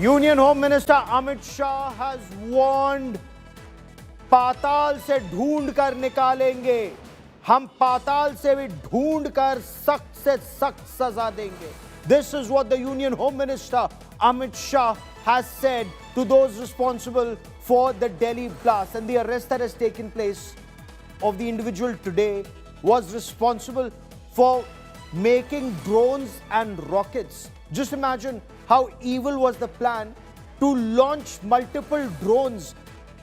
Union Home Minister Amit Shah has warned, पाताल से ढूंढ कर निकालेंगे, हम पाताल से भी ढूंढ कर सख्त से सख्त सजा देंगे. This is what the Union Home Minister Amit Shah has said to those responsible for the Delhi blast. And the arrest that has taken place of the individual today was responsible for making drones and rockets. Just imagine how evil was the plan to launch multiple drones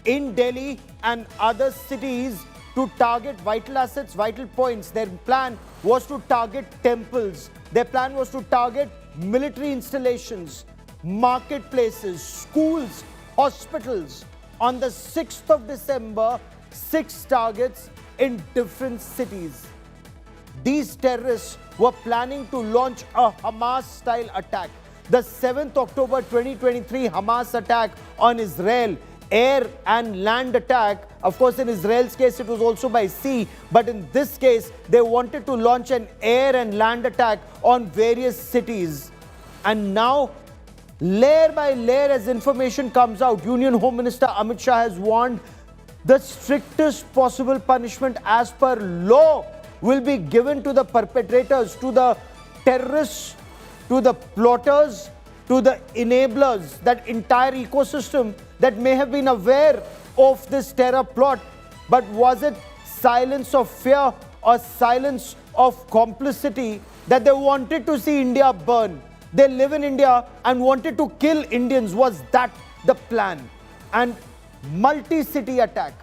in Delhi and other cities to target vital assets, vital points. Their plan was to target temples. Their plan was to target military installations, marketplaces, schools, hospitals. On the 6th of December, 6 targets in different cities. These terrorists were planning to launch a Hamas-style attack. The 7th October 2023 Hamas attack on Israel, air and land attack. Of course, in Israel's case, it was also by sea. But in this case, they wanted to launch an air and land attack on various cities. And now, layer by layer, as information comes out, Union Home Minister Amit Shah has warned the strictest possible punishment as per law will be given to the perpetrators, to the terrorists, to the plotters, to the enablers, that entire ecosystem that may have been aware of this terror plot. But was it silence of fear or silence of complicity that they wanted to see India burn? They live in India and wanted to kill Indians. Was that the plan? And multi-city attack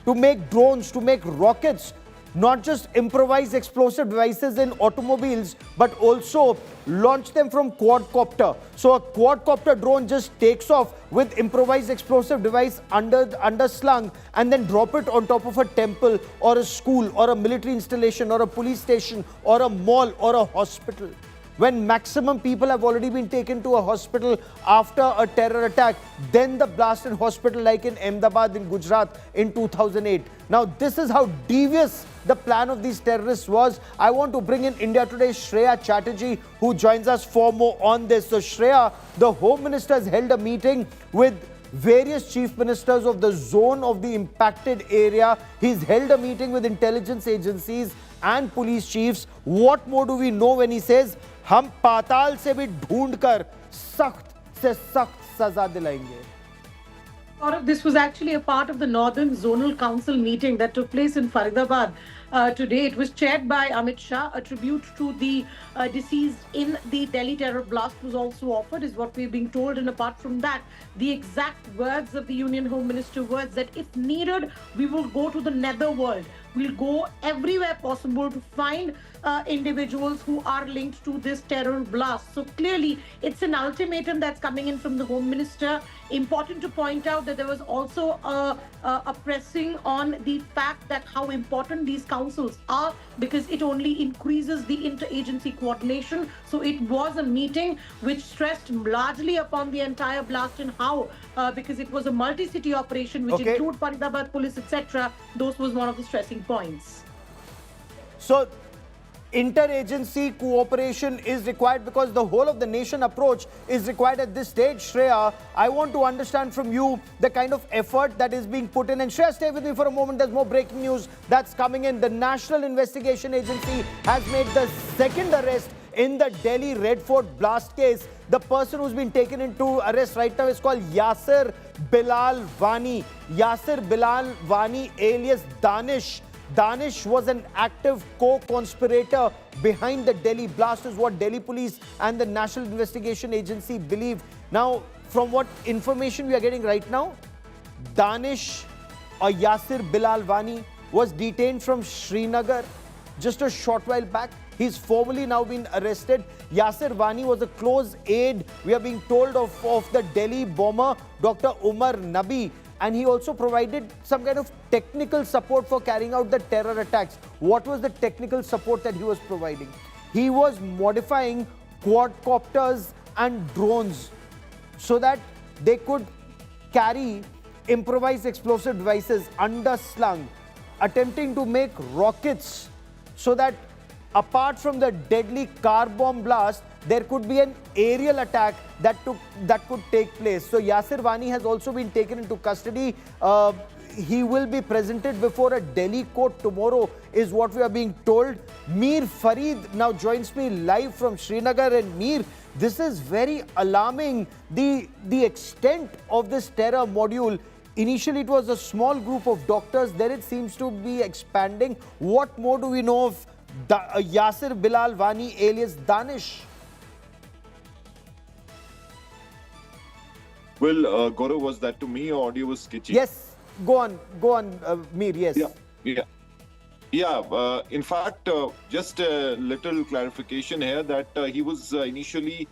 to make drones, to make rockets, not just improvise explosive devices in automobiles, but also launch them from quadcopter. So a quadcopter drone just takes off with improvised explosive device underslung and then drop it on top of a temple or a school or a military installation or a police station or a mall or a hospital. When maximum people have already been taken to a hospital after a terror attack, then the blast in hospital like in Ahmedabad in Gujarat in 2008. Now this is how devious the plan of these terrorists was. I want to bring in India Today's Shreya Chatterjee, who joins us for more on this. So Shreya, the Home Minister has held a meeting with various chief ministers of the zone of the impacted area. He's held a meeting with intelligence agencies and police chiefs. What more do we know when he says, हम पाताल से भी ढूंढकर सख्त से सख्त सजा दिलाएंगे? Gaurav, this was actually a part of the Northern Zonal Council meeting that took place in Faridabad today. It was chaired by Amit Shah. A tribute to the deceased in the Delhi terror blast was also offered, is what we're being told. And apart from that, the exact words of the Union Home Minister words that if needed, we will go to the netherworld. We'll go everywhere possible to find individuals who are linked to this terror blast. So clearly, it's an ultimatum that's coming in from the Home Minister. Important to point out that there was also a pressing on the fact that how important these councils are, because it only increases the interagency coordination. So it was a meeting which stressed largely upon the entire blast and how, because it was a multi-city operation which included Faridabad police, etc. Those was one of the stressing points. So interagency cooperation is required because the whole of the nation approach is required at this stage. Shreya, I want to understand from you the kind of effort that is being put in. And Shreya, stay with me for a moment. There's more breaking news that's coming in. The National Investigation Agency has made the second arrest in the Delhi Red Fort blast case. The person who's been taken into arrest right now is called Yasir Bilal Vani. Yasir Bilal Vani alias Danish. Danish was an active co-conspirator behind the Delhi blast, is what Delhi police and the National Investigation Agency believe. Now, from what information we are getting right now, Danish or Yasir Bilal Vani was detained from Srinagar just a short while back. He's formally now been arrested. Yasir Vani was a close aide, we are being told, of the Delhi bomber, Dr. Umar Nabi. And he also provided some kind of technical support for carrying out the terror attacks. What was the technical support that he was providing? He was modifying quadcopters and drones so that they could carry improvised explosive devices underslung, attempting to make rockets so that apart from the deadly car bomb blast, there could be an aerial attack that could take place. So Yasir Vani has also been taken into custody. He will be presented before a Delhi court tomorrow, is what we are being told. Mir Farid now joins me live from Srinagar. And Mir, this is very alarming, the extent of this terror module. Initially, it was a small group of doctors. Then it seems to be expanding. What more do we know of Yasir Bilal Vani alias Danish? Well, Gaurav, was that to me or audio was sketchy? Yes. Go on, Mir, yes. In fact, just a little clarification here that he was initially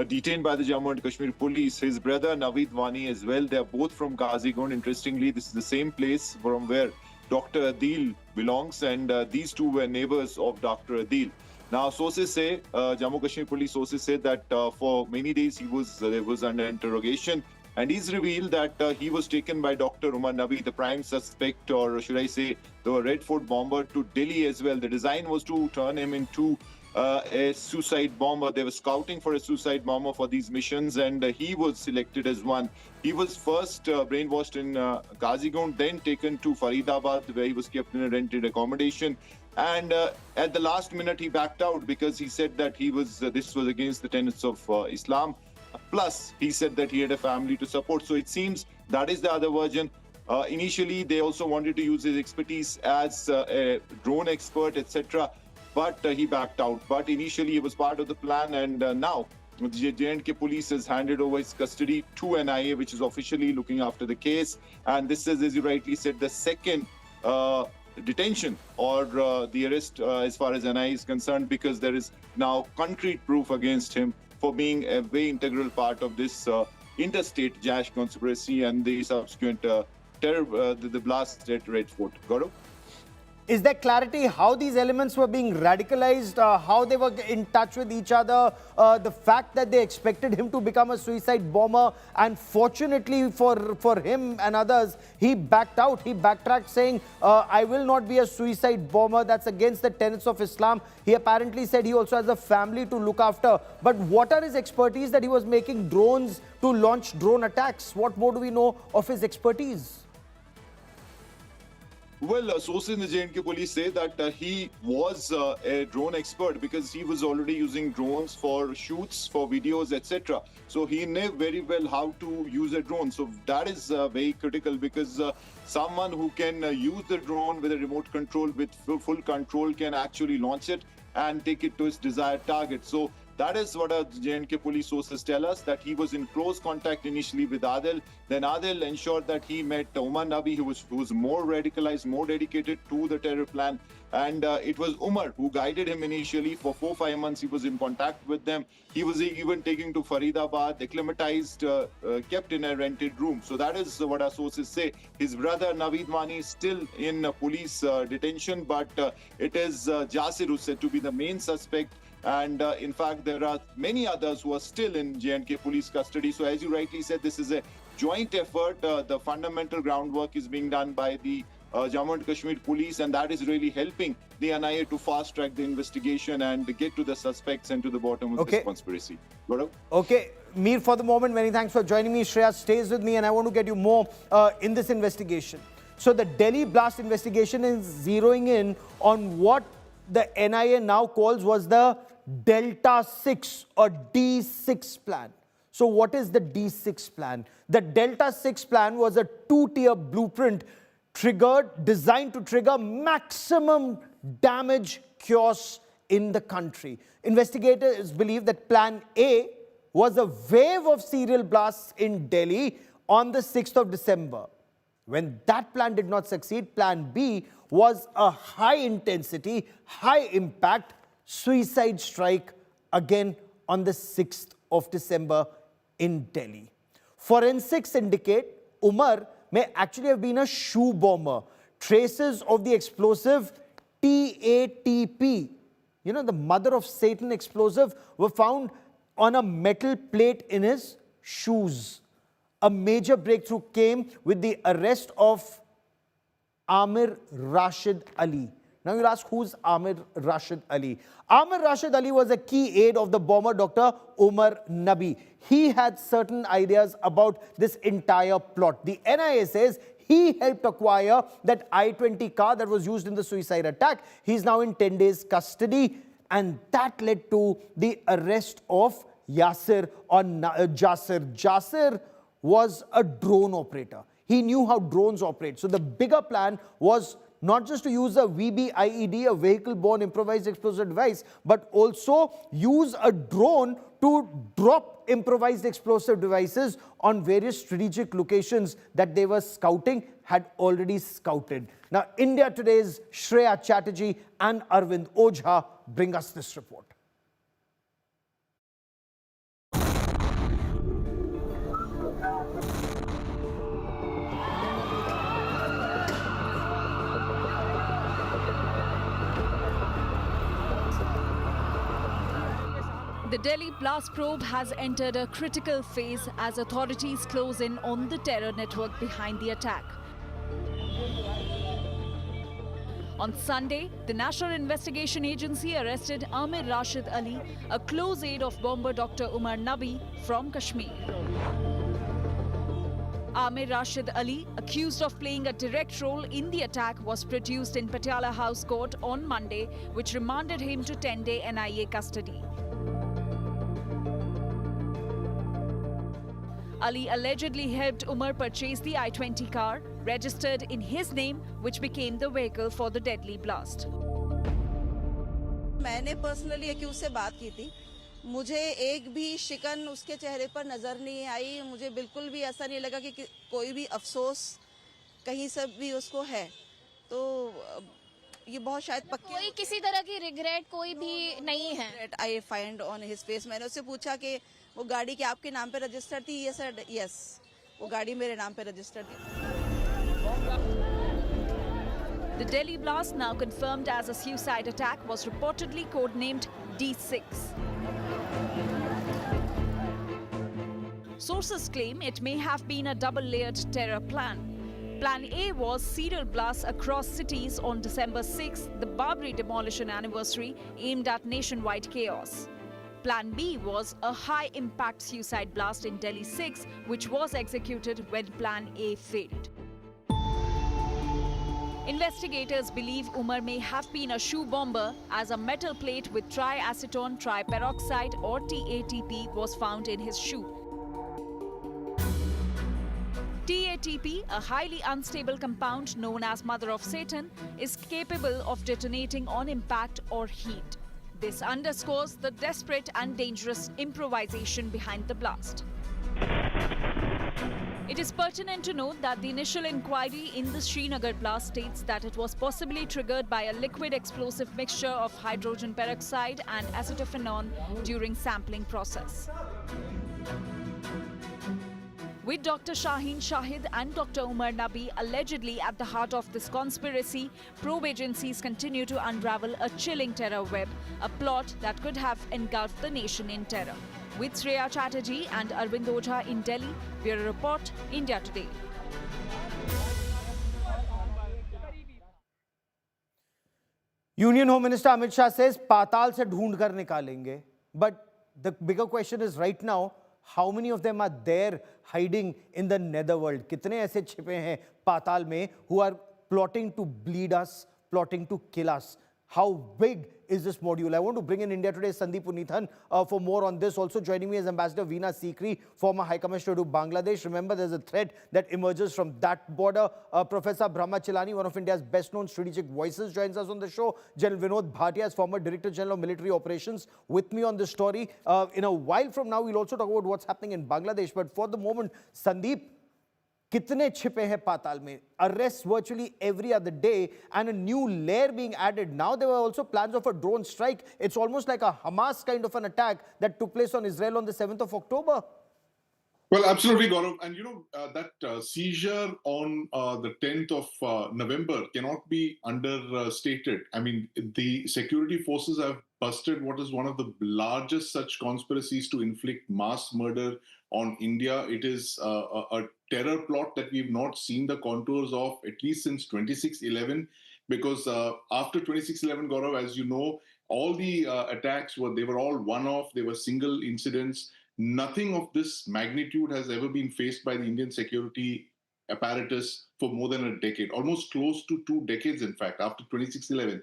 detained by the Jammu and Kashmir police. His brother Naveed Vani as well. They are both from Gazigund. Interestingly, this is the same place from where Dr. Adil belongs, and these two were neighbors of Dr. Adil. Now, sources say, Jammu Kashmir police sources say that for many days there was under interrogation. And he's revealed that he was taken by Dr. Umar Nabi, the prime suspect, or should I say, the Red Fort bomber, to Delhi as well. The design was to turn him into a suicide bomber. They were scouting for a suicide bomber for these missions, and he was selected as one. He was first brainwashed in Gazigund, then taken to Faridabad, where he was kept in a rented accommodation. And at the last minute, he backed out because he said that this was against the tenets of Islam. Plus, he said that he had a family to support. So it seems that is the other version. Initially, they also wanted to use his expertise as a drone expert, etc. But he backed out. But initially, he was part of the plan. And now, the J&K police has handed over his custody to NIA, which is officially looking after the case. And this is, as you rightly said, the second detention or the arrest as far as NIA is concerned, because there is now concrete proof against him for being a very integral part of this interstate Jash conspiracy and the subsequent terror, the blast at Red Fort. Gaurav? Is there clarity how these elements were being radicalized, how they were in touch with each other, the fact that they expected him to become a suicide bomber, and fortunately for him and others, he backed out. He backtracked saying, I will not be a suicide bomber. That's against the tenets of Islam. He apparently said he also has a family to look after. But what are his expertise that he was making drones to launch drone attacks? What more do we know of his expertise? Well, sources in the J&K police say that he was a drone expert because he was already using drones for shoots, for videos, etc. So he knew very well how to use a drone. So that is very critical, because someone who can use the drone with a remote control, with full control, can actually launch it and take it to its desired target. So that is what our J&K police sources tell us, that he was in close contact initially with Adil. Then Adil ensured that he met Umar Nabi, who was more radicalized, more dedicated to the terror plan. And it was Umar who guided him initially. For 4-5 months, he was in contact with them. He was even taken to Faridabad, acclimatized, kept in a rented room. So that is what our sources say. His brother Naveed Vani is still in police detention, but it is Yasir who's said to be the main suspect. And in fact, there are many others who are still in J&K police custody. So as you rightly said, this is a joint effort. The fundamental groundwork is being done by the Jammu and Kashmir police, and that is really helping the NIA to fast track the investigation and get to the suspects and to the bottom of this conspiracy. Gaurav? Okay. Mir, for the moment, many thanks for joining me. Shreya stays with me, and I want to get you more in this investigation. So the Delhi blast investigation is zeroing in on what the NIA now calls was the Delta 6 or D6 plan. So what is the D6 plan? The Delta 6 plan was a 2-tier blueprint designed to trigger maximum damage chaos in the country. Investigators believe that Plan A was a wave of serial blasts in Delhi on the 6th of December. When that plan did not succeed, Plan B was a high-intensity, high-impact suicide strike again on the 6th of December in Delhi. Forensics indicate Umar may actually have been a shoe bomber. Traces of the explosive TATP, the mother of Satan explosive, were found on a metal plate in his shoes. A major breakthrough came with the arrest of Aamir Rashid Ali. Now you'll ask, who's Aamir Rashid Ali? Aamir Rashid Ali was a key aide of the bomber Dr. Umar Nabi. He had certain ideas about this entire plot. The NIA says he helped acquire that I-20 car that was used in the suicide attack. He's now in 10 days custody, and that led to the arrest of Yasir on Jasir. Jasir was a drone operator. He knew how drones operate. So the bigger plan was not just to use a VB IED, a vehicle-borne improvised explosive device, but also use a drone to drop improvised explosive devices on various strategic locations that they were scouting, had already scouted. Now, India Today's Shreya Chatterjee and Arvind Ojha bring us this report. The Delhi blast probe has entered a critical phase as authorities close in on the terror network behind the attack. On Sunday, the National Investigation Agency arrested Aamir Rashid Ali, a close aide of bomber Dr. Umar Nabi from Kashmir. Aamir Rashid Ali, accused of playing a direct role in the attack, was produced in Patiala House Court on Monday, which remanded him to 10-day NIA custody. Ali allegedly helped Umar purchase the I-20 car, registered in his name, which became the vehicle for the deadly blast. मैंने personally accused से बात की थी. मुझे एक भी शिकन उसके चेहरे पर नजर नहीं आई. मुझे बिल्कुल भी ऐसा नहीं लगा कि कोई भी अफसोस कहीं से भी उसको है. तो ये बहुत शायद पक्की कोई किसी तरह की रिग्रेट कोई भी नहीं है. I find on his face. मैंने उससे पूछा कि वो गाड़ी क्या आपके नाम पे रजिस्टर्ड थी? यस, वो गाड़ी मेरे नाम पे रजिस्टर्ड थी. The Delhi blast, now confirmed as a suicide attack, was reportedly codenamed D6. Sources claim it may have been a double-layered terror plan. Plan A was serial blasts across cities on December 6th, the Babri demolition anniversary, aimed at nationwide chaos. Plan B was a high-impact suicide blast in Delhi 6, which was executed when Plan A failed. Investigators believe Umar may have been a shoe bomber, as a metal plate with triacetone triperoxide or TATP was found in his shoe. TATP, a highly unstable compound known as Mother of Satan, is capable of detonating on impact or heat. This underscores the desperate and dangerous improvisation behind the blast. It is pertinent to note that the initial inquiry in the Srinagar blast states that it was possibly triggered by a liquid explosive mixture of hydrogen peroxide and acetophenone during sampling process. With Dr. Shaheen Shahid and Dr. Umar Nabi allegedly at the heart of this conspiracy, probe agencies continue to unravel a chilling terror web, a plot that could have engulfed the nation in terror. With Shreya Chatterjee and Arvind Ojha in Delhi, Bureau Report, India Today. Union Home Minister Amit Shah says, "Patal se dhoond kar nikalenge." But the bigger question is right now, how many of them are there hiding in the netherworld? कितने ऐसे छिपे हैं पाताल में who are plotting to bleed us, plotting to kill us? How big is this module? I want to bring in India Today's Sandeep Punithan for more on this. Also joining me is Ambassador Veena Sikri, former High Commissioner to Bangladesh. Remember, there's a threat that emerges from that border. Professor Brahma Chilani, one of India's best-known strategic voices, joins us on the show. General Vinod Bhatia is former Director General of Military Operations, with me on this story. In a while from now, we'll also talk about what's happening in Bangladesh. But for the moment, Sandeep, कितने छिपे हैं पाताल में? Arrests virtually every other day and a new layer being added. Now there were also plans of a drone strike. It's almost like a Hamas kind of an attack that took place on Israel on the 7th of October. Well, absolutely, Gaurav. And that seizure on the 10th of November cannot be understated. I mean, the security forces have busted what is one of the largest such conspiracies to inflict mass murder on India. It is a terror plot that we've not seen the contours of at least since 26/11. because after 26/11, Gaurav, as you know, all the attacks were all one-off. They were single incidents. Nothing of this magnitude has ever been faced by the Indian security apparatus for more than a decade, almost close to 2 decades, in fact, after 26/11.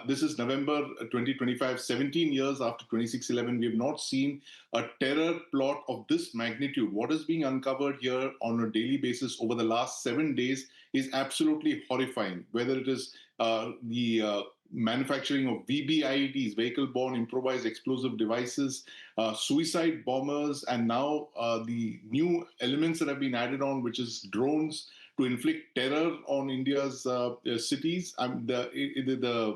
This is November 2025, 17 years after 26/11. We have not seen a terror plot of this magnitude. What is being uncovered here on a daily basis over the last 7 days is absolutely horrifying, whether it is the manufacturing of VBIEDs, vehicle-borne improvised explosive devices, suicide bombers, and now the new elements that have been added on, which is drones to inflict terror on India's cities. The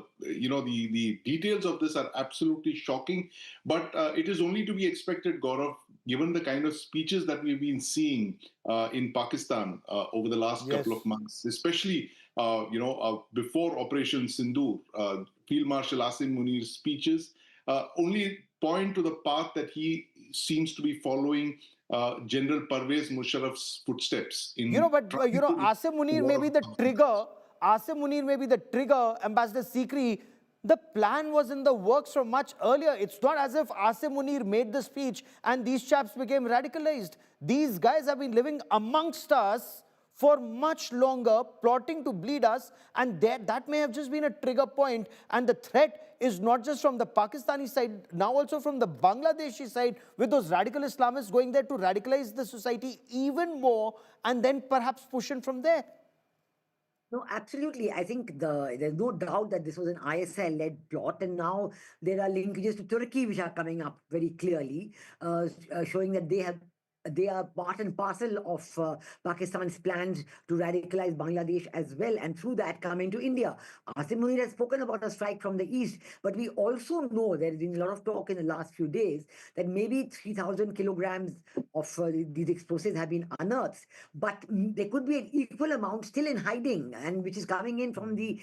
details of this are absolutely shocking, but it is only to be expected, Gaurav, given the kind of speeches that we've been seeing in Pakistan over the last couple of months, especially before Operation Sindoor. Field Marshal Asim Munir's speeches only point to the path that he seems to be following General Pervez Musharraf's footsteps. Asim Munir may be the trigger. Asim Munir may be the trigger, Ambassador Sikri. The plan was in the works from much earlier. It's not as if Asim Munir made the speech and these chaps became radicalized. These guys have been living amongst us for much longer, plotting to bleed us, and that may have just been a trigger point. And the threat is not just from the Pakistani side, now also from the Bangladeshi side, with those radical Islamists going there to radicalize the society even more, and then perhaps push in from there. No, absolutely. I think there's no doubt that this was an ISIL-led plot, and now there are linkages to Turkey which are coming up very clearly, showing that they are part and parcel of Pakistan's plans to radicalize Bangladesh as well, and through that come into India. Asim Munir has spoken about a strike from the east, but we also know there has been a lot of talk in the last few days that maybe 3,000 kilograms of these explosives have been unearthed, but there could be an equal amount still in hiding, and which is coming in from the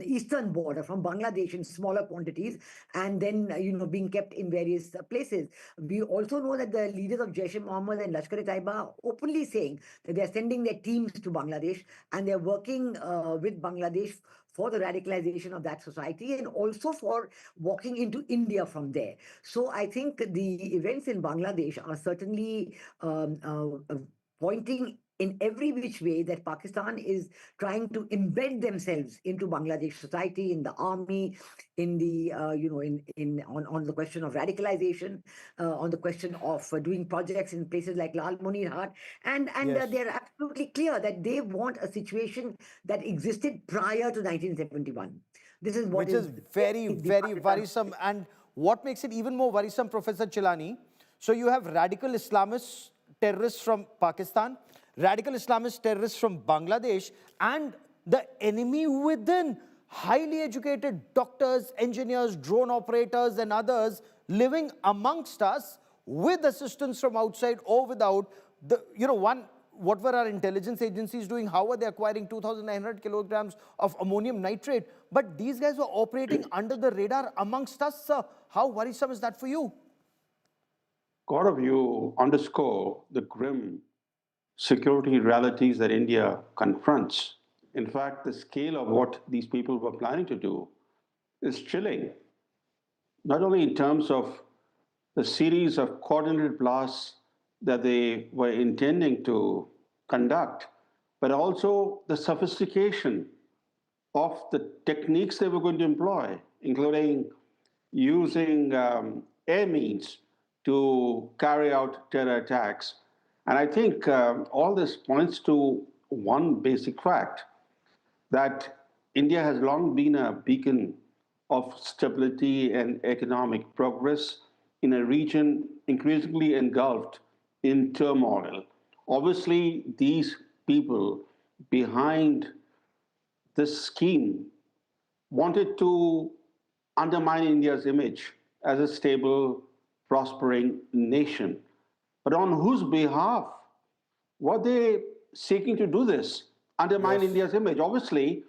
eastern border, from Bangladesh in smaller quantities, and then being kept in various places. We also know that the leaders of Jaish-e-Mohammed and Lashkar-e-Taiba are openly saying that they're sending their teams to Bangladesh, and they're working with Bangladesh for the radicalization of that society and also for walking into India from there. So I think the events in Bangladesh are certainly pointing in every which way that Pakistan is trying to embed themselves into Bangladesh society, in the army, in the on the question of radicalization, on the question of doing projects in places like Lal Munir Haat, and they're absolutely clear that they want a situation that existed prior to 1971. This is what is very, very worrisome. And what makes it even more worrisome, Professor Chilani? So you have radical Islamist terrorists from Pakistan, radical Islamist terrorists from Bangladesh, and the enemy within, highly educated doctors, engineers, drone operators, and others living amongst us with assistance from outside or without. What were our intelligence agencies doing? How were they acquiring 2,900 kilograms of ammonium nitrate? But these guys were operating under the radar amongst us, sir. How worrisome is that for you? Gaurav, you underscore the grim security realities that India confronts. In fact, the scale of what these people were planning to do is chilling, not only in terms of the series of coordinated blasts that they were intending to conduct, but also the sophistication of the techniques they were going to employ, including using air means to carry out terror attacks. And I think all this points to one basic fact, that India has long been a beacon of stability and economic progress in a region increasingly engulfed in turmoil. Obviously, these people behind this scheme wanted to undermine India's image as a stable, prospering nation. But on whose behalf were they seeking to do this? Undermine India's image. Obviously,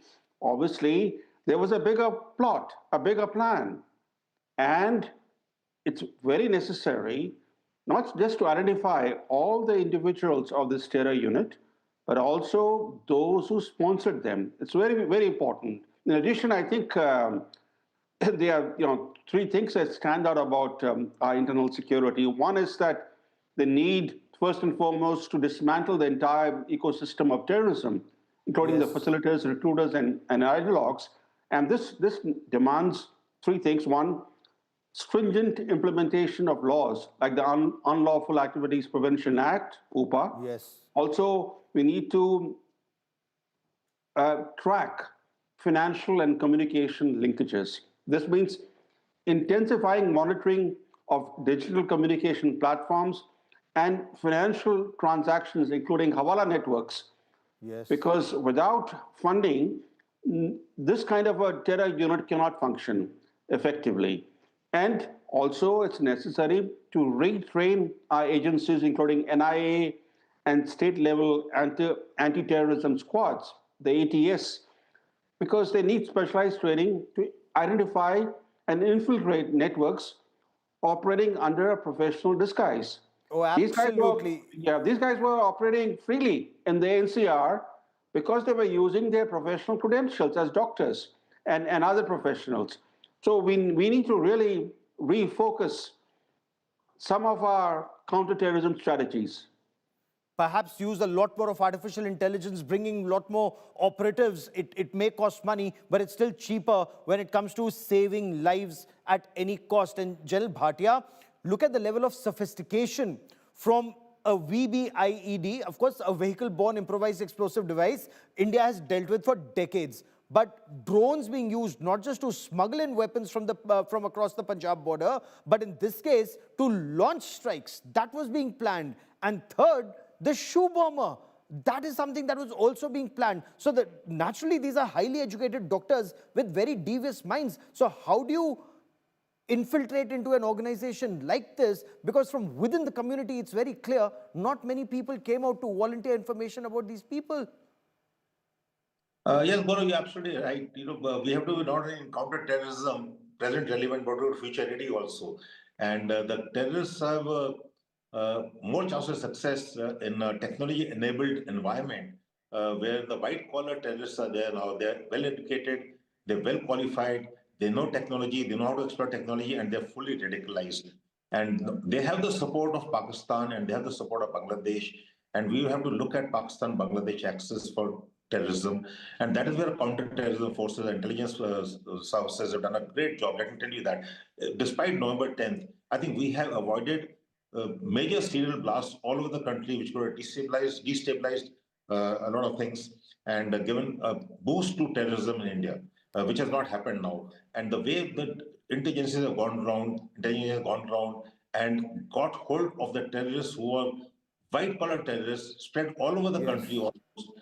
there was a bigger plot, a bigger plan. And it's very necessary not just to identify all the individuals of this terror unit, but also those who sponsored them. It's very, very important In addition, I think there are three things that stand out about our internal security. One is that the need, first and foremost, to dismantle the entire ecosystem of terrorism, including the facilitators, recruiters, and ideologues. And this demands three things. One, stringent implementation of laws like the Unlawful Activities Prevention Act, UPA. Yes. Also, we need to track financial and communication linkages. This means intensifying monitoring of digital communication platforms and financial transactions, including Hawala networks. Yes. Because without funding, this kind of a terror unit cannot function effectively. And also, it's necessary to retrain our agencies, including NIA and state-level anti-terrorism squads, the ATS, because they need specialized training to identify and infiltrate networks operating under a professional disguise. Oh, absolutely. These guys were operating freely in the NCR because they were using their professional credentials as doctors and other professionals. So we need to really refocus some of our counterterrorism strategies. Perhaps use a lot more of artificial intelligence, bringing a lot more operatives. It may cost money, but it's still cheaper when it comes to saving lives at any cost. And General Bhatia, look at the level of sophistication from a VB IED, of course, a vehicle-borne improvised explosive device India has dealt with for decades. But drones being used not just to smuggle in weapons from across the Punjab border, but in this case, to launch strikes. That was being planned. And third, the shoe bomber. That is something that was also being planned. So that naturally, these are highly educated doctors with very devious minds. So how do you infiltrate into an organization like this? Because from within the community, it's very clear, not many people came out to volunteer information about these people. Yes, Gaurav, you're absolutely right. We have to not only counter terrorism, present relevant, but future ready also. And the terrorists have more chance of success in a technology-enabled environment where the white-collar terrorists are there now. They're well-educated, they're well-qualified, they know technology, they know how to exploit technology, and they're fully radicalized. And they have the support of Pakistan and they have the support of Bangladesh. And we have to look at Pakistan-Bangladesh axis for terrorism. And that is where counter-terrorism forces and intelligence services have done a great job. Let me tell you that despite November 10th, I think we have avoided major serial blasts all over the country, which could have destabilized a lot of things and given a boost to terrorism in India, which has not happened now. And the way the intelligence has gone around and got hold of the terrorists who are white-collar terrorists spread all over the country, almost,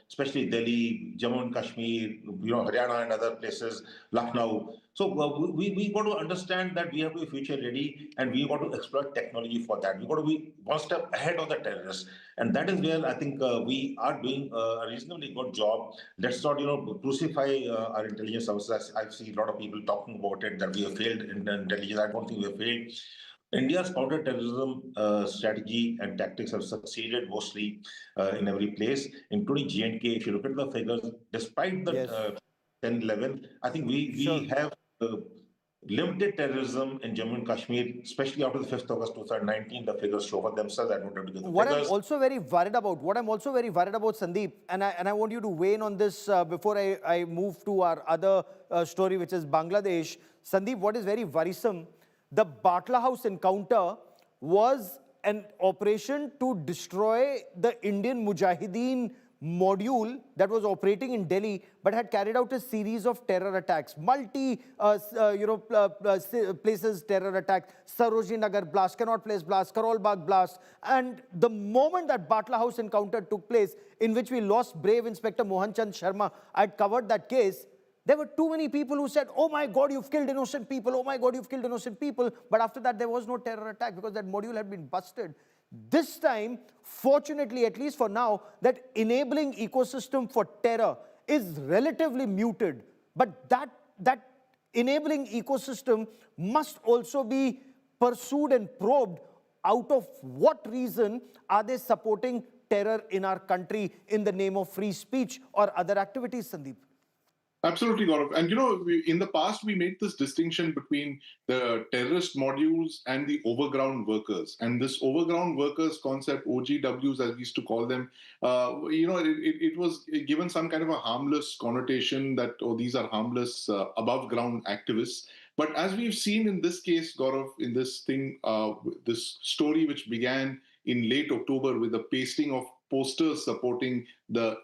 especially Delhi, Jammu and Kashmir, Haryana and other places, Lucknow. So we got to understand that we have to be future ready and we got to exploit technology for that. We got to be one step ahead of the terrorists. And that is where I think we are doing a reasonably good job. Let's not, crucify our intelligence services. I see a lot of people talking about it, that we have failed in intelligence. I don't think we have failed. India's counter-terrorism strategy and tactics have succeeded mostly in every place, including J&K. If you look at the figures, despite the 10-11, I think we have limited terrorism in Jammu and Kashmir, especially after the 5th August 2019. The figures show for themselves. I don't have to give the what figures. I'm also very worried about, Sandeep, and I want you to weigh in on this before I move to our other story, which is Bangladesh. Sandeep, what is very worrisome, the Batla House encounter was an operation to destroy the Indian Mujahideen module that was operating in Delhi, but had carried out a series of terror attacks, places terror attack, Sarojini Nagar blast, Connaught Place blast, Karol Bagh blast. And the moment that Batla House encounter took place, in which we lost brave Inspector Mohan Chand Sharma, I had covered that case. There were too many people who said, oh my God, you've killed innocent people. Oh my God, you've killed innocent people. But after that, there was no terror attack because that module had been busted. This time, fortunately, at least for now, that enabling ecosystem for terror is relatively muted. But that enabling ecosystem must also be pursued and probed. Out of what reason are they supporting terror in our country in the name of free speech or other activities, Sandeep? Absolutely, Gaurav. And in the past, we made this distinction between the terrorist modules and the overground workers. And this overground workers concept, OGWs, as we used to call them, it was given some kind of a harmless connotation that, these are harmless above ground activists. But as we've seen in this case, Gaurav, in this thing, this story which began in late October with the pasting of posters supporting the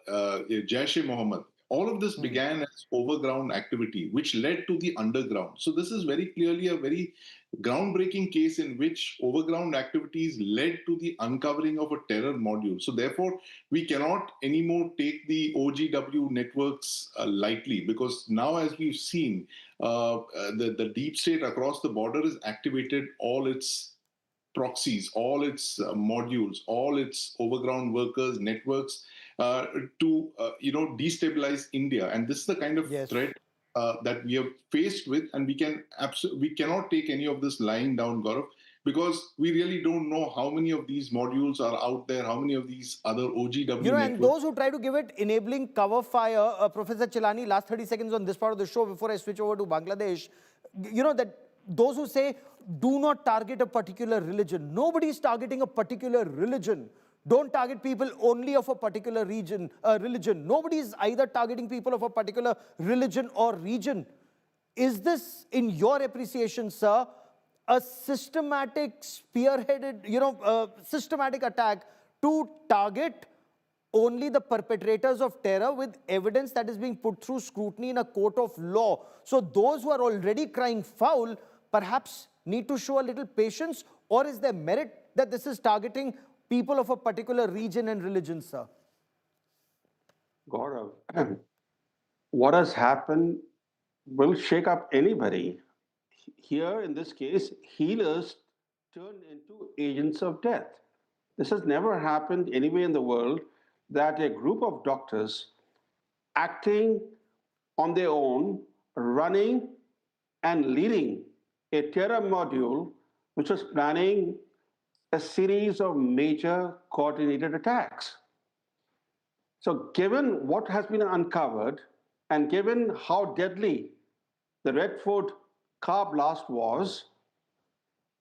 Jaish-e-Mohammed, all of this began as overground activity, which led to the underground. So this is very clearly a very groundbreaking case in which overground activities led to the uncovering of a terror module. So therefore, we cannot anymore take the OGW networks lightly, because now, as we've seen, the deep state across the border has activated all its proxies, all its modules, all its overground workers, networks, to destabilize India. And this is the kind of threat that we are faced with, and we cannot take any of this lying down, Gaurav, because we really don't know how many of these modules are out there, how many of these other OGW networks. And those who try to give it enabling cover fire, Professor Chilani, last 30 seconds on this part of the show before I switch over to Bangladesh, that those who say do not target a particular religion. Nobody is targeting a particular religion. Don't target people only of a particular religion. Nobody is either targeting people of a particular religion or region. Is this, in your appreciation, sir, a systematic, spearheaded, systematic attack to target only the perpetrators of terror with evidence that is being put through scrutiny in a court of law? So those who are already crying foul perhaps need to show a little patience, or is there merit that this is targeting people of a particular region and religion, sir? Gaurav, what has happened will shake up anybody. Here, in this case, healers turned into agents of death. This has never happened anywhere in the world, that a group of doctors acting on their own, running and leading a terror module which was planning a series of major coordinated attacks. So given what has been uncovered, and given how deadly the Red Fort car blast was,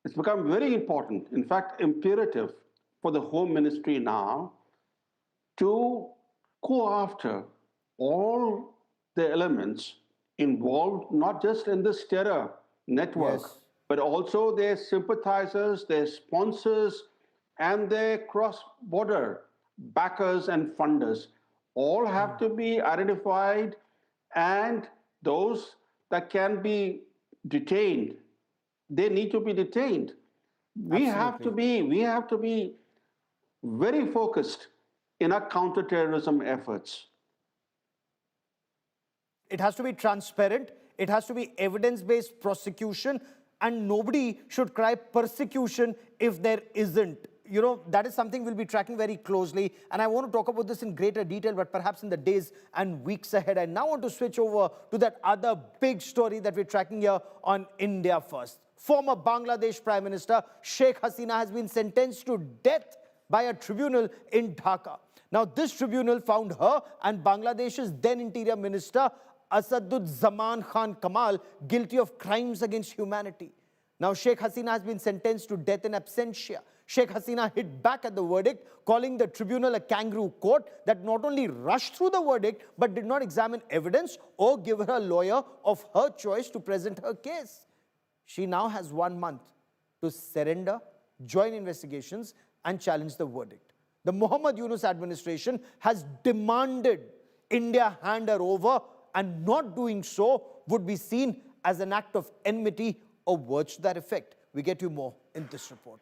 it's become very important, in fact imperative, for the Home Ministry now to go after all the elements involved, not just in this terror network, but also their sympathizers, their sponsors, and their cross-border backers and funders. All have to be identified, and those that can be detained, they need to be detained. We have to be very focused in our counterterrorism efforts. It has to be transparent, it has to be evidence-based prosecution, and nobody should cry persecution if there isn't. That is something we'll be tracking very closely, and I want to talk about this in greater detail, but perhaps in the days and weeks ahead. I now want to switch over to that other big story that we're tracking here on India First. Former Bangladesh Prime Minister Sheikh Hasina has been sentenced to death by a tribunal in Dhaka. Now, this tribunal found her and Bangladesh's then Interior Minister Asaduzzaman Khan Kamal guilty of crimes against humanity. Now, Sheikh Hasina has been sentenced to death in absentia. Sheikh Hasina hit back at the verdict, calling the tribunal a kangaroo court that not only rushed through the verdict, but did not examine evidence or give her a lawyer of her choice to present her case. She now has 1 month to surrender, join investigations, and challenge the verdict. The Muhammad Yunus administration has demanded India hand her over, and not doing so would be seen as an act of enmity or words to that effect. We get you more in this report.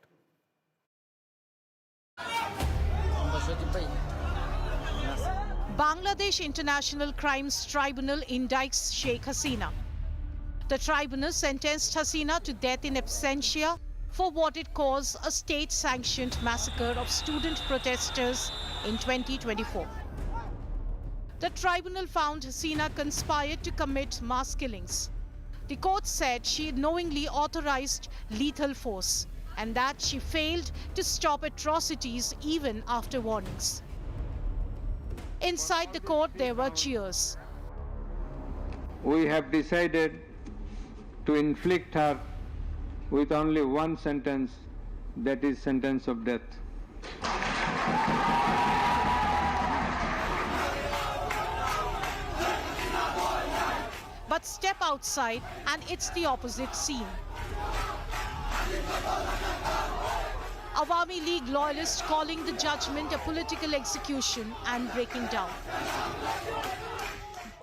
Bangladesh International Crimes Tribunal indicts Sheikh Hasina. The tribunal sentenced Hasina to death in absentia for what it calls a state-sanctioned massacre of student protesters in 2024. The tribunal found Hasina conspired to commit mass killings. The court said she knowingly authorized lethal force and that she failed to stop atrocities even after warnings. Inside the court, there were cheers. we have decided to inflict her with only one sentence, that is sentence of death. But step outside and it's the opposite scene. Awami League loyalists calling the judgment a political execution and breaking down.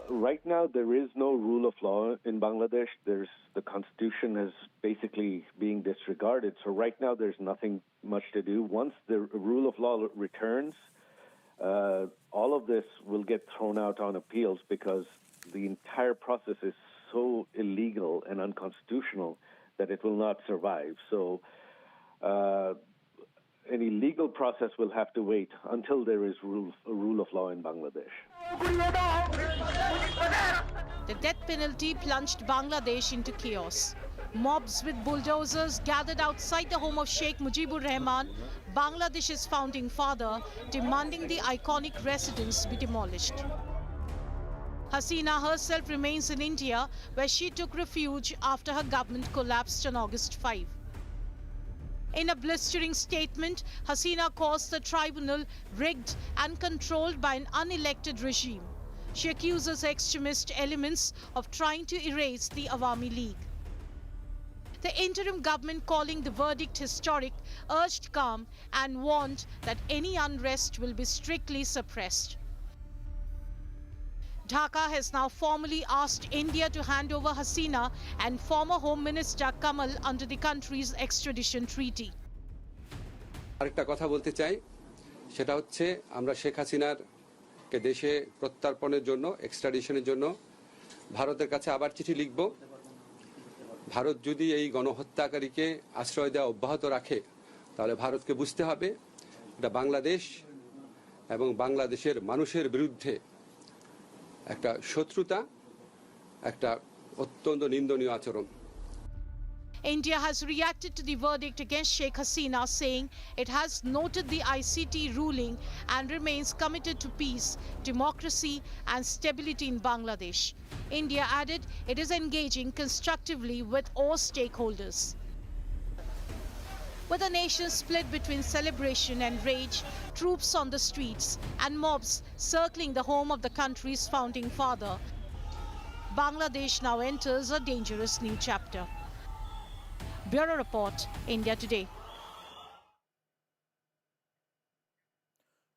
Right now, there is no rule of law in Bangladesh. The constitution is basically being disregarded. So right now, there's nothing much to do. Once the rule of law returns, all of this will get thrown out on appeals because the entire process is so illegal and unconstitutional that it will not survive. So any legal process will have to wait until there is a rule of law in Bangladesh. The death penalty plunged Bangladesh into chaos. Mobs with bulldozers gathered outside the home of Sheikh Mujibur Rahman, Bangladesh's founding father, demanding the iconic residence be demolished. Hasina herself remains in India, where she took refuge after her government collapsed on August 5. In a blistering statement, Hasina calls the tribunal rigged and controlled by an unelected regime. She accuses extremist elements of trying to erase the Awami League. The interim government, calling the verdict historic, urged calm and warned that any unrest will be strictly suppressed. Dhaka has now formally asked India to hand over Hasina and former Home Minister Kamal under the country's extradition treaty. আরেকটা কথা বলতে চাই, সেটা হচ্ছে আমরা শেখ হাসিনার কে দেশে প্রত্যর্পণের জন্য, এক্সট্রাডিশনের জন্য ভারতের কাছে আবার চিঠি লিখব। ভারত যদি এই গণহত্যাকারীকে আশ্রয় দেওয়া অব্যাহত রাখে, তাহলে ভারতকে বুঝতে হবে এটা বাংলাদেশ এবং বাংলাদেশের মানুষের বিরুদ্ধে একটা শত্রুতা, একটা অত্যন্ত নিন্দনীয় আচরণ। India has reacted to the verdict against Sheikh Hasina, saying it has noted the ICT ruling and remains committed to peace, democracy and stability in Bangladesh. India added it is engaging constructively with all stakeholders. With a nation split between celebration and rage, troops on the streets and mobs circling the home of the country's founding father, Bangladesh now enters a dangerous new chapter. Bureau Report, India Today.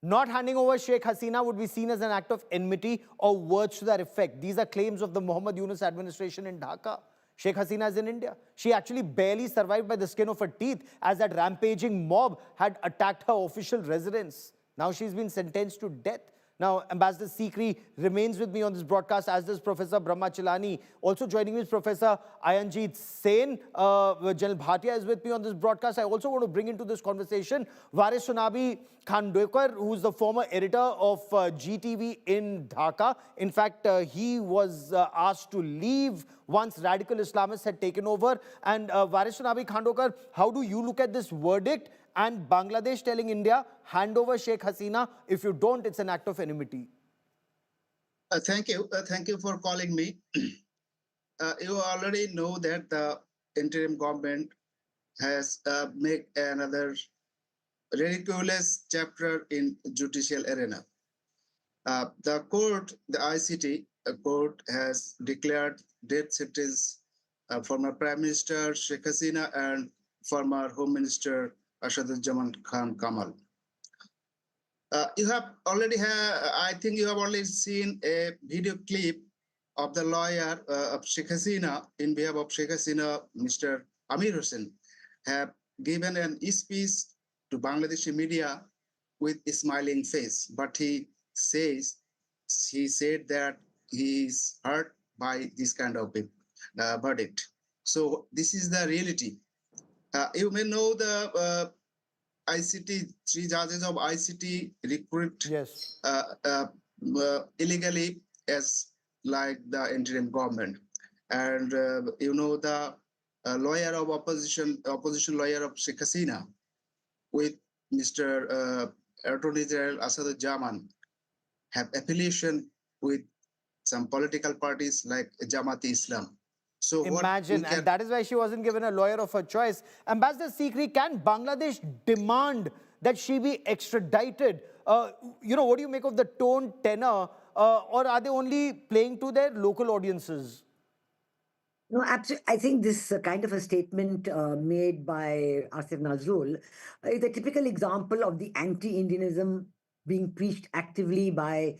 Not handing over Sheikh Hasina would be seen as an act of enmity or words to that effect. These are claims of the Muhammad Yunus administration in Dhaka. Sheikh Hasina is in India. She actually barely survived by the skin of her teeth as that rampaging mob had attacked her official residence. Now she's been sentenced to death. Now, Ambassador Sikri remains with me on this broadcast, as does Professor Brahma Chilani. Also joining me is Professor Ayanjeet Sen. General Bhatia is with me on this broadcast. I also want to bring into this conversation Varis Nabi Khandekar, who's the former editor of GTV in Dhaka. In fact, he was asked to leave once radical Islamists had taken over. And Varis Nabi Khandekar, how do you look at this verdict? And Bangladesh telling India, hand over Sheikh Hasina. If you don't, it's an act of enmity. Thank you. Thank you for calling me. You already know that the interim government has made another ridiculous chapter in judicial arena. The court, the ICT court, has declared death sentence former Prime Minister Sheikh Hasina and former Home Minister Rashid Khan Kamal. You have already I think you have already seen a video clip of the lawyer of Sheikh Hasina in behalf of Sheikh Hasina, Mr. Aamir Hussain, have given an speech to Bangladeshi media with a smiling face. But he said that he is hurt by this kind of verdict. So this is the reality. You may know the ICT, 3 judges of ICT recruit illegally as like the interim government. And you know the lawyer of opposition lawyer of Sheikh Hasina with Mr. Attorney General Assaduজ্জামান have affiliation with some political parties like Jamaat-e-Islam. So what we Imagine, can and that is why she wasn't given a lawyer of her choice. Ambassador Sikri, can Bangladesh demand that she be extradited? What do you make of the tone, tenor, or are they only playing to their local audiences? No, absolutely. I think this kind of a statement made by Asif Nazrul is a typical example of the anti-Indianism being preached actively by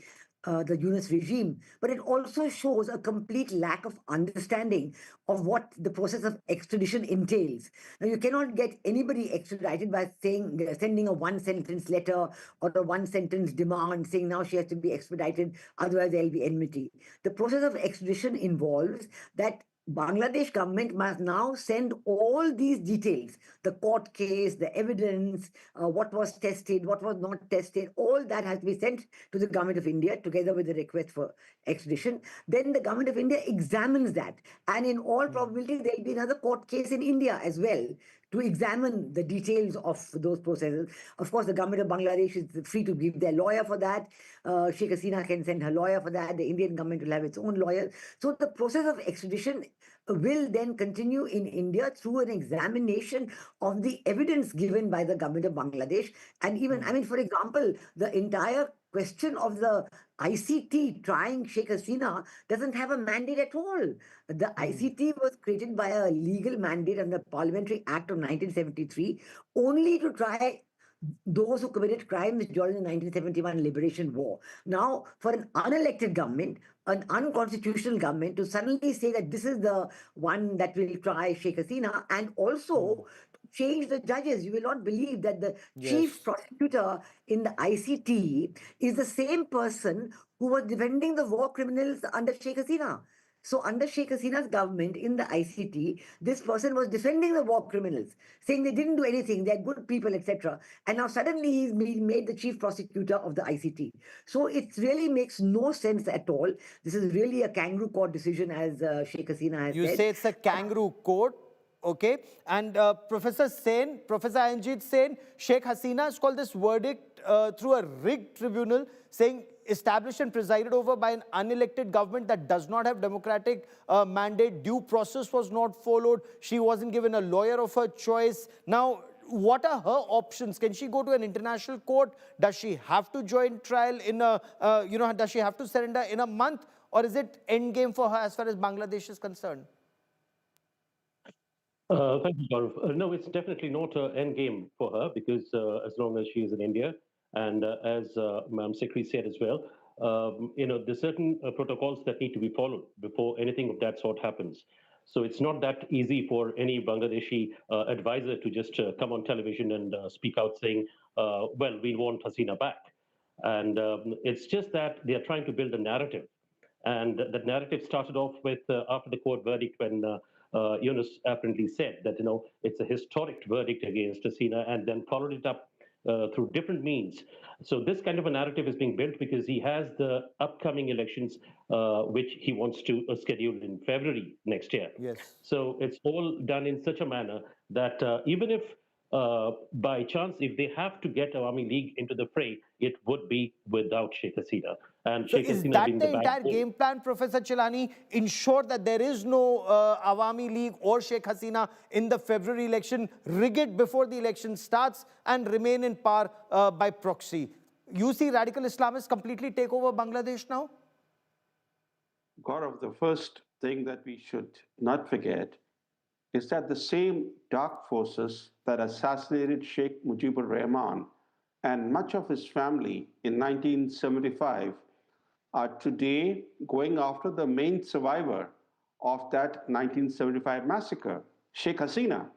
the Yunus regime, but it also shows a complete lack of understanding of what the process of extradition entails. Now, you cannot get anybody extradited by sending a one-sentence letter or a one-sentence demand saying now she has to be extradited, otherwise there'll be enmity. The process of extradition involves that Bangladesh government must now send all these details, the court case, the evidence, what was tested, what was not tested, all that has to be sent to the government of India together with the request for extradition. Then the government of India examines that. And in all probability, there'll be another court case in India as well to examine the details of those processes. Of course, the government of Bangladesh is free to give their lawyer for that. Sheikh Hasina can send her lawyer for that. The Indian government will have its own lawyer. So the process of extradition will then continue in India through an examination of the evidence given by the government of Bangladesh. And even, I mean, for example, the entire question of the ICT trying Sheikh Hasina doesn't have a mandate at all. The ICT was created by a legal mandate under the Parliamentary Act of 1973 only to try those who committed crimes during the 1971 Liberation War. Now, for an unelected government, an unconstitutional government, to suddenly say that this is the one that will try Sheikh Hasina and also change the judges. You will not believe that the chief prosecutor in the ICT is the same person who was defending the war criminals under Sheikh Hasina. So under Sheikh Hasina's government in the ICT, this person was defending the war criminals, saying they didn't do anything, they're good people, etc. And now suddenly he's been made the chief prosecutor of the ICT. So it really makes no sense at all. This is really a kangaroo court decision, as Sheikh Hasina has said. You say it's a kangaroo court, okay? And Professor Anjit Sen, Sheikh Hasina has called this verdict through a rigged tribunal, saying established and presided over by an unelected government that does not have democratic mandate. Due process was not followed. She wasn't given a lawyer of her choice. Now, what are her options? Can she go to an international court? Does she have to join trial in a, does she have to surrender in a month? Or is it end game for her as far as Bangladesh is concerned? Thank you, Gaurav. No, it's definitely not an end game for her because as long as she is in India, and as Ma'am Sikri said as well, there's certain protocols that need to be followed before anything of that sort happens. So it's not that easy for any Bangladeshi advisor to just come on television and speak out saying, well, we want Hasina back. And it's just that they are trying to build a narrative. And that narrative started off with after the court verdict when Yunus apparently said that, it's a historic verdict against Hasina, and then followed it up through different means. So this kind of a narrative is being built because he has the upcoming elections, which he wants to schedule in February next year. Yes. So it's all done in such a manner that even if by chance, if they have to get Awami League into the fray, it would be without Sheikh Hasina. And So Sheikh is Hasina that being the the entire backbone. game plan, Professor Chilani? Ensure that there is no Awami League or Sheikh Hasina in the February election, rig it before the election starts and remain in power by proxy. You see radical Islamists completely take over Bangladesh now? Gaurav, the first thing that we should not forget is that the same dark forces that assassinated Sheikh Mujibur Rahman and much of his family in 1975 are today going after the main survivor of that 1975 massacre, Sheikh Hasina.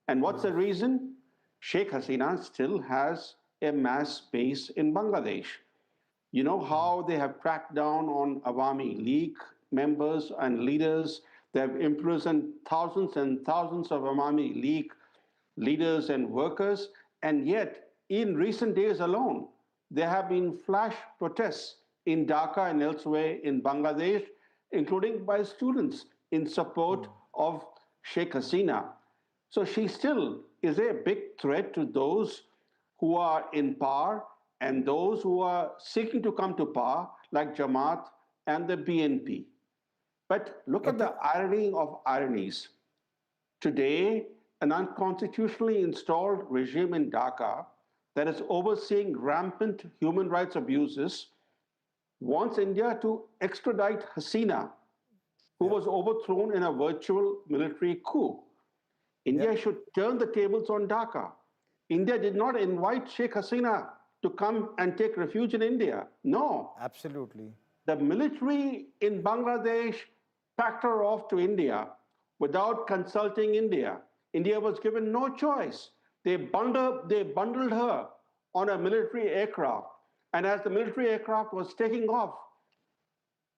And what's the reason? Sheikh Hasina still has a mass base in Bangladesh. You know how they have cracked down on Awami League members and leaders. They have imprisoned thousands and thousands of Awami League leaders and workers. And yet, in recent days alone, there have been flash protests in Dhaka and elsewhere in Bangladesh, including by students in support of Sheikh Hasina. So she still is a big threat to those who are in power and those who are seeking to come to power, like Jamaat and the BNP. But look at the irony of ironies. Today, an unconstitutionally installed regime in Dhaka that is overseeing rampant human rights abuses wants India to extradite Hasina, who was overthrown in a virtual military coup. India should turn the tables on Dhaka. India did not invite Sheikh Hasina to come and take refuge in India. No. Absolutely. The military in Bangladesh packed her off to India without consulting India. India was given no choice. They bundled her on a military aircraft. And as the military aircraft was taking off,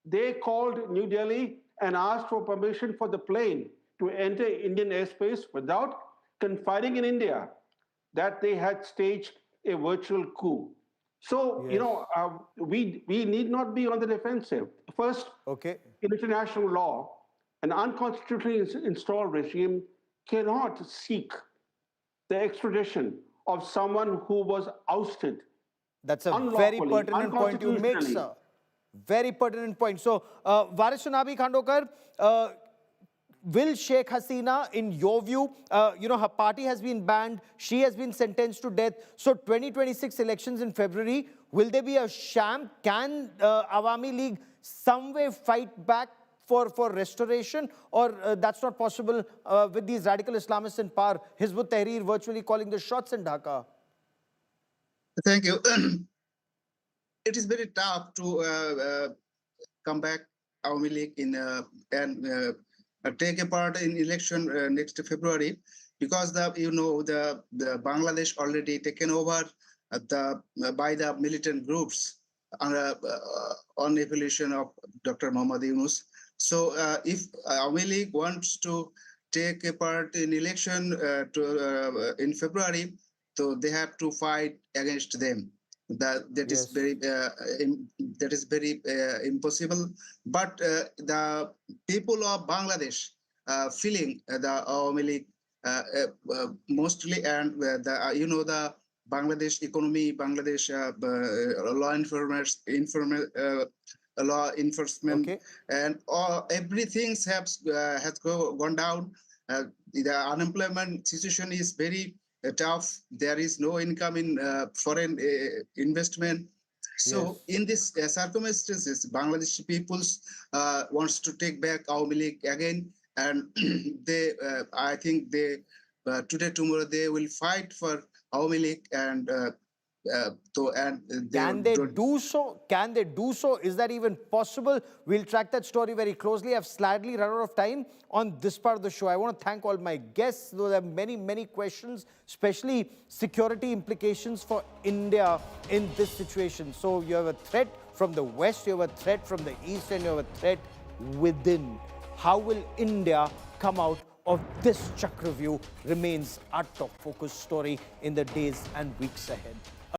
they called New Delhi and asked for permission for the plane to enter Indian airspace without confiding in India that they had staged a virtual coup. So, we need not be on the defensive. First, in international law, an unconstitutionally installed regime cannot seek the extradition of someone who was ousted. That's a very pertinent point you make, sir. Very pertinent point. So, Varis Nabi Khandokar, will Sheikh Hasina, in your view, her party has been banned, she has been sentenced to death. So 2026 elections in February, will there be a sham? Can Awami League some way fight back for restoration? Or that's not possible with these radical Islamists in power? Hizb ut-Tahrir virtually calling the shots in Dhaka. Thank you. It is very tough to come back Awami League and take a part in election next February, because the Bangladesh already taken over by the militant groups on evolution of Dr. Muhammad Yunus. So if Awami League wants to take a part in election in February, so they have to fight against them. That is very impossible. But the people of Bangladesh feeling the Awami League mostly, and the Bangladesh economy, Bangladesh law enforcement, and everything has gone down. The unemployment situation is very tough. There is no income in foreign investment. So in this circumstances, Bangladeshi peoples wants to take back Awami League again, and I think today, tomorrow, they will fight for Awami League, and can they do so? Can they do so? Is that even possible? We'll track that story very closely. I've slightly run out of time on this part of the show. I want to thank all my guests, though there are many, many questions, especially security implications for India in this situation. So you have a threat from the West, you have a threat from the East, and you have a threat within. How will India come out of this Chakravyuh remains our top focus story in the days and weeks ahead.